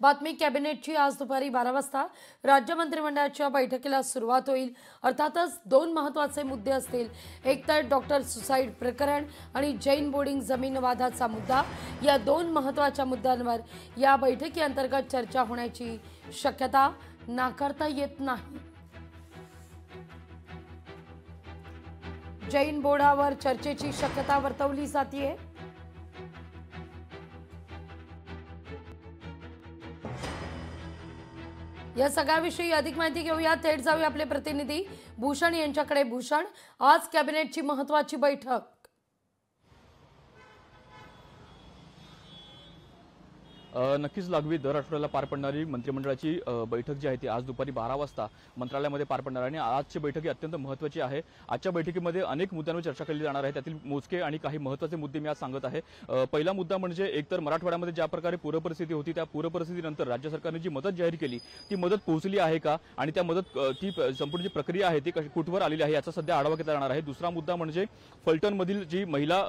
बातमी कॅबिनेटची आज दुपारी 12 वाजता राज्य मंत्रिमंडळाच्या बैठकीला सुरुवात होईल। अर्थातच दोन महत्त्वाचे मुद्दे असतील। एक तर डॉक्टर सुसाईड प्रकरण आणि जैन बोर्डिंग जमीन वादाचा मुद्दा। या दोन महत्त्वाच्या मुद्द्यांवर या बैठकीअंतर्गत चर्चा होण्याची शक्यता नाकारता येत नाही। जैन बोर्डावर चर्चेची शक्यता वर्तवली जाते। या सगळ्याविषयी अधिक माहिती घेऊया। थेट जाऊया आपले प्रतिनिधी भूषण यांच्याकडे। भूषण, आज कॅबिनेटची महत्त्वाची बैठक। नक्कीच लागवी दर आठवड्याला पार पडणारी मंत्रिमंडळाची बैठक जी आहे ती आज दुपारी 12 वाजता मंत्रालयामध्ये पार पडणार आहे। आणि आजची बैठक ही अत्यंत महत्त्वाची आहे। आजच्या बैठकीमध्ये अनेक मुद्द्यांवर चर्चा केली जाणार आहे। त्यातील मोजके आणि काही महत्त्वाचे मुद्दे मी आज सांगत आहे। पहिला मुद्दा म्हणजे एकतर मराठवाड्यामध्ये ज्या प्रकारे पूरपरिस्थिती होती त्या पूरपरिस्थितीनंतर राज्य सरकारने जी मदत जाहीर केली ती मदत पोहोचली आहे का आणि त्या मदत ती संपूर्ण जी प्रक्रिया आहे ती कुठवर आलेली आहे याचा सध्या आढावा घेतला जाणार आहे। दुसरा मुद्दा म्हणजे फलटणमधील जी महिला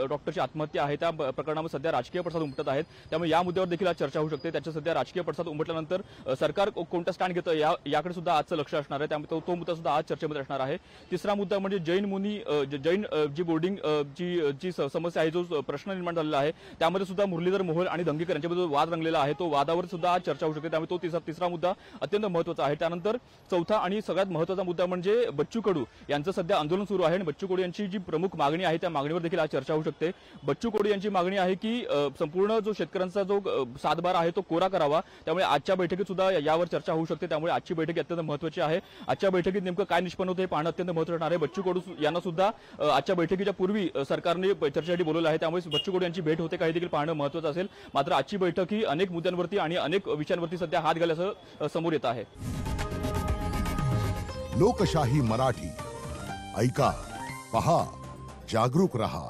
डॉक्टरची आत्महत्या आहे त्या प्रकरणामध्ये सध्या राजकीय पडसाद उमटत आहेत, त्यामुळे या मुद्द्यावर देखील आज चर्चा होऊ शकते। त्याच्या सध्या राजकीय पडसाद उमटल्यानंतर सरकार कोणता स्टँड घेतं याकडे सुद्धा आजचं लक्ष असणार आहे, त्यामुळे तो मुद्दा सुद्धा आज चर्चेमध्ये असणार आहे। तिसरा मुद्दा म्हणजे जैन जी बोर्डिंग जी समस्या आहे, जो प्रश्न निर्माण झालेला आहे त्यामध्ये सुद्धा मुरलीधर मोहोळ आणि दंगेकर यांच्यामध्ये वाद रंगलेला आहे, तो वादावर सुद्धा आज चर्चा होऊ शकते, त्यामुळे तो तिसरा मुद्दा अत्यंत महत्त्वाचा आहे। त्यानंतर चौथा आणि सगळ्यात महत्त्वाचा मुद्दा म्हणजे बच्चू कडू यांचं सध्या आंदोलन सुरू आहे आणि बच्चू कडू यांची जी प्रमुख मागणी आहे त्या मागणीवर देखील आज चर्चा होऊ शकते। बच्चू कडू यांची मागणी आहे की संपूर्ण जो शेतकऱ्यांचा जो सातबारा आहे तो कोरा करावा, त्यामुळे आजच्या बैठकीत सुद्धा यावर चर्चा होऊ शकते। त्यामुळे आजची बैठक अत्यंत महत्त्वाची आहे। आजच्या बैठकीत नेमकं काय निष्पन्न होतं हे पाहणं अत्यंत महत्त्वाचं असणार आहे। बच्चू कडू यांना सुद्धा आजच्या बैठकीच्या पूर्वी सरकारने चर्चेसाठी बोलवलं आहे, त्यामुळे बच्चू कडू यांची भेट होते काही देखील पाहणं महत्त्वाचं असेल। मात्र आजची बैठक ही अनेक मुद्द्यांवरती आणि अनेक विषयांवरती सध्या हात घालण्याचं समोर येत आहे। लोकशाही मराठी ऐका, पहा, जागरूक रहा।